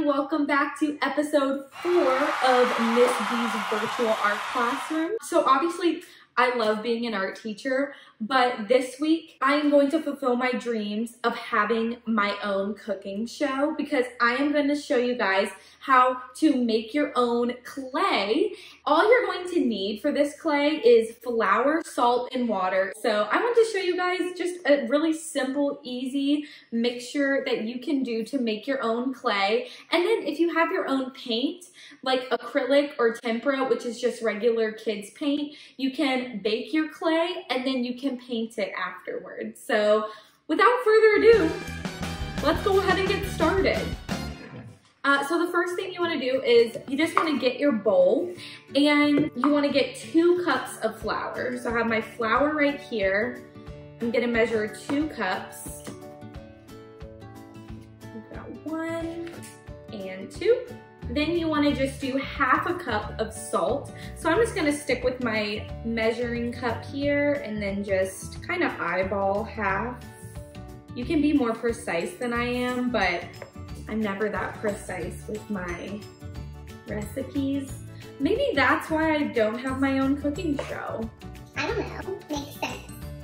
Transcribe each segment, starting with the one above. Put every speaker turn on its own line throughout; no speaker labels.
welcome back to episode 4 of Miss D's virtual art classroom. So obviously I love being an art teacher, but this week I am going to fulfill my dreams of having my own cooking show because I am going to show you guys how to make your own clay. All you're going to need for this clay is flour, salt, and water. So I want to show you guys just a really simple, easy mixture that you can do to make your own clay. And then if you have your own paint, like acrylic or tempera, which is just regular kids paint, you can bake your clay and then you can paint it afterwards. So without further ado, let's go ahead and get started. So the first thing you want to do is you just want to get your bowl and you want to get 2 cups of flour. So I have my flour right here. I'm going to measure 2 cups. We've got 1 and 2. Then you want to just do half a cup of salt. So I'm just going to stick with my measuring cup here and then just kind of eyeball half. You can be more precise than I am, but I'm never that precise with my recipes. Maybe that's why I don't have my own cooking show.
I don't know, makes sense.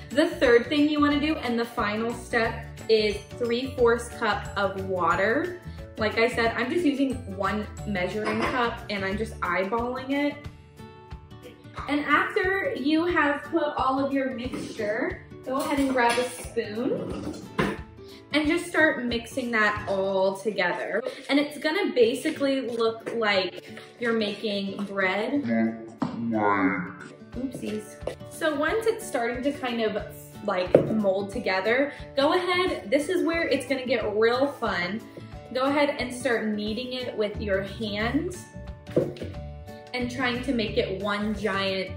The third thing you want to do and the final step is 3/4 cup of water. Like I said, I'm just using 1 measuring cup and I'm just eyeballing it. And after you have put all of your mixture, go ahead and grab a spoon and just start mixing that all together. And it's gonna basically look like you're making bread. Oopsies. So once it's starting to kind of like mold together, go ahead, this is where it's gonna get real fun. Go ahead and start kneading it with your hands and trying to make it one giant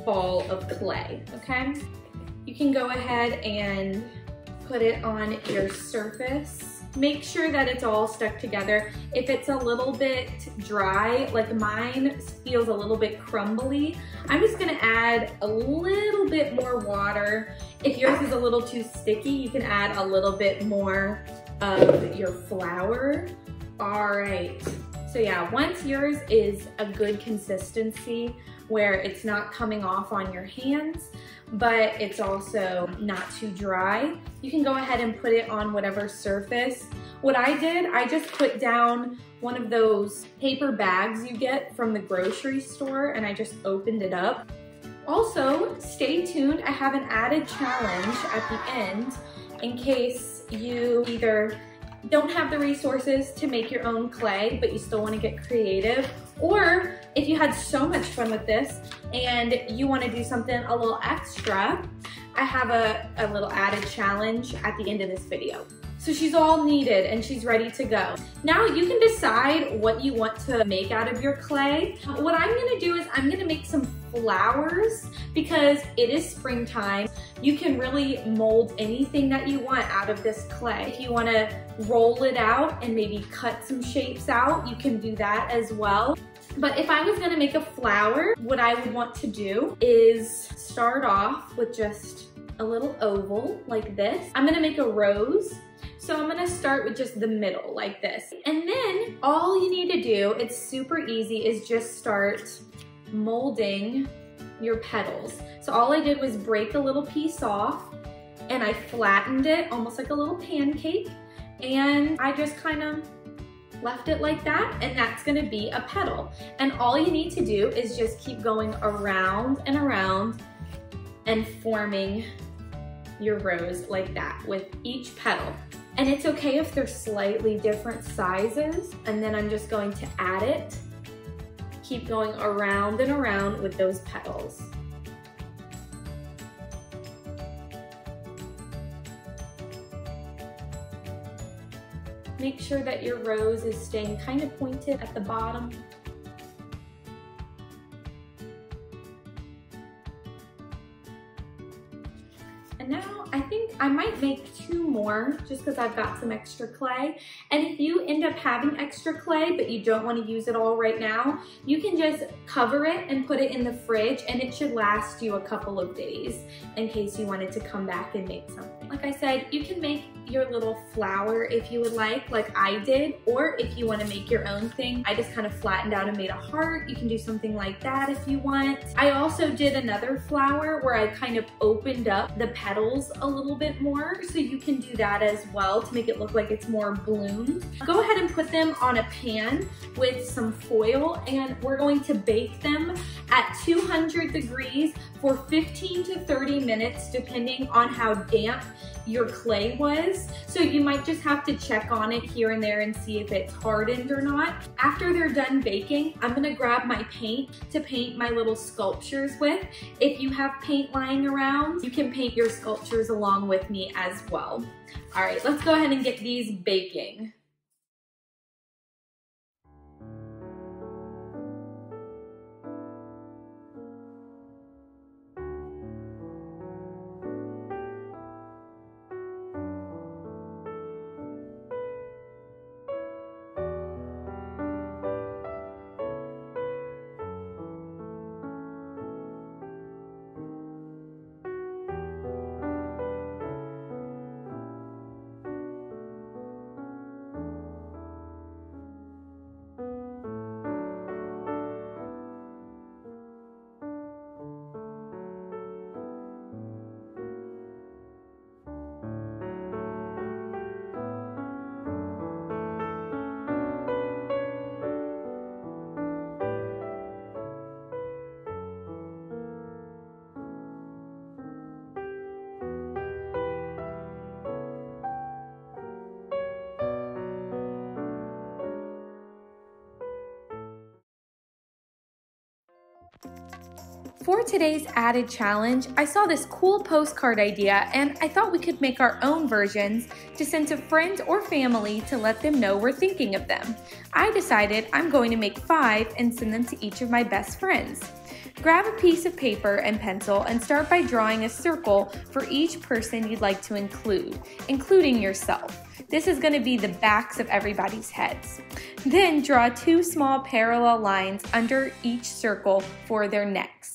ball of clay, okay? You can go ahead and put it on your surface. Make sure that it's all stuck together. If it's a little bit dry, like mine feels a little bit crumbly, I'm just gonna add a little bit more water. If yours is a little too sticky, you can add a little bit more of your flour. All right, so yeah, once yours is a good consistency where it's not coming off on your hands, but it's also not too dry, you can go ahead and put it on whatever surface. What I did, I just put down one of those paper bags you get from the grocery store and I just opened it up. Also, stay tuned, I have an added challenge at the end in case you either don't have the resources to make your own clay, but you still want to get creative, or if you had so much fun with this and you want to do something a little extra, I have a little added challenge at the end of this video. So she's all kneaded and she's ready to go. Now you can decide what you want to make out of your clay. What I'm gonna do is I'm gonna make some flowers because it is springtime. You can really mold anything that you want out of this clay. If you wanna roll it out and maybe cut some shapes out, you can do that as well. But if I was gonna make a flower, what I would want to do is start off with just a little oval like this. I'm gonna make a rose. So I'm gonna start with just the middle like this. And then all you need to do, it's super easy, is just start molding your petals. So all I did was break a little piece off and I flattened it almost like a little pancake. And I just kind of left it like that, and that's gonna be a petal. And all you need to do is just keep going around and around and forming your rose like that with each petal. And it's okay if they're slightly different sizes. And then I'm just going to add it. Keep going around and around with those petals. Make sure that your rose is staying kind of pointed at the bottom. And now I think I might make 2 more just because I've got some extra clay. And if you end up having extra clay but you don't want to use it all right now, you can just cover it and put it in the fridge, and it should last you a couple of days in case you wanted to come back and make something. Like I said, you can make your little flower if you would like I did, or if you want to make your own thing. I just kind of flattened out and made a heart. You can do something like that if you want. I also did another flower where I kind of opened up the petals a little bit more, so you can do that as well to make it look like it's more bloomed. Go ahead and put them on a pan with some foil, and we're going to bake them at 200 degrees for 15 to 30 minutes depending on how damp your clay was. So you might just have to check on it here and there and see if it's hardened or not. After they're done baking, I'm gonna grab my paint to paint my little sculptures with. If you have paint lying around, you can paint your sculptures along with me as well. All right, let's go ahead and get these baking. For today's added challenge, I saw this cool postcard idea and I thought we could make our own versions to send to friends or family to let them know we're thinking of them. I decided I'm going to make 5 and send them to each of my best friends. Grab a piece of paper and pencil and start by drawing a circle for each person you'd like to include, including yourself. This is going to be the backs of everybody's heads. Then draw 2 small parallel lines under each circle for their necks.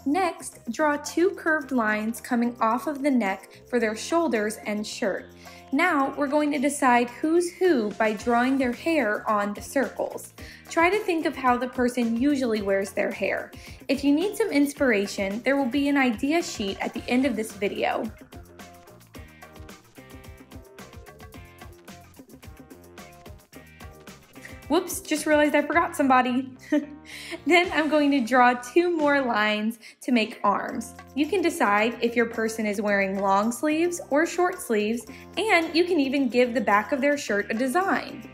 Next, draw 2 curved lines coming off of the neck for their shoulders and shirt. Now, we're going to decide who's who by drawing their hair on the circles. Try to think of how the person usually wears their hair. If you need some inspiration, there will be an idea sheet at the end of this video. Whoops, just realized I forgot somebody. Then I'm going to draw 2 more lines to make arms. You can decide if your person is wearing long sleeves or short sleeves, and you can even give the back of their shirt a design.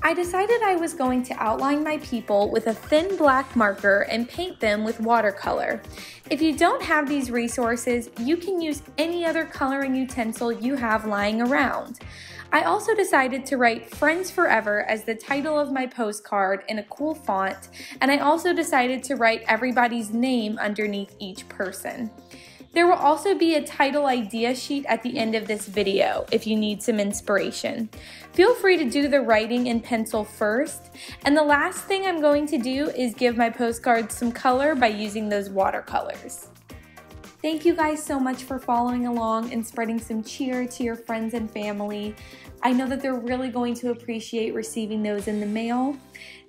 I decided I was going to outline my people with a thin black marker and paint them with watercolor. If you don't have these resources, you can use any other coloring utensil you have lying around. I also decided to write Friends Forever as the title of my postcard in a cool font, and I also decided to write everybody's name underneath each person. There will also be a title idea sheet at the end of this video if you need some inspiration. Feel free to do the writing in pencil first, and the last thing I'm going to do is give my postcards some color by using those watercolors. Thank you guys so much for following along and spreading some cheer to your friends and family. I know that they're really going to appreciate receiving those in the mail.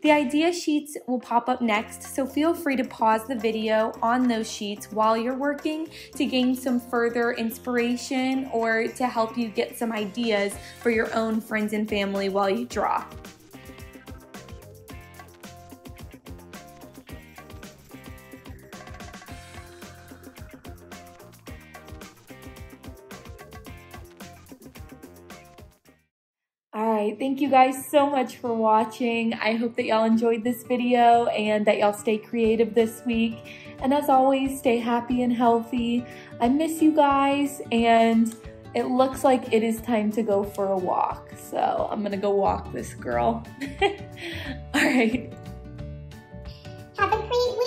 The idea sheets will pop up next, so feel free to pause the video on those sheets while you're working to gain some further inspiration or to help you get some ideas for your own friends and family while you draw. Alright, thank you guys so much for watching. I hope that y'all enjoyed this video and that y'all stay creative this week. And as always, stay happy and healthy. I miss you guys, and it looks like it is time to go for a walk. So I'm gonna go walk this girl. Alright.
Have a great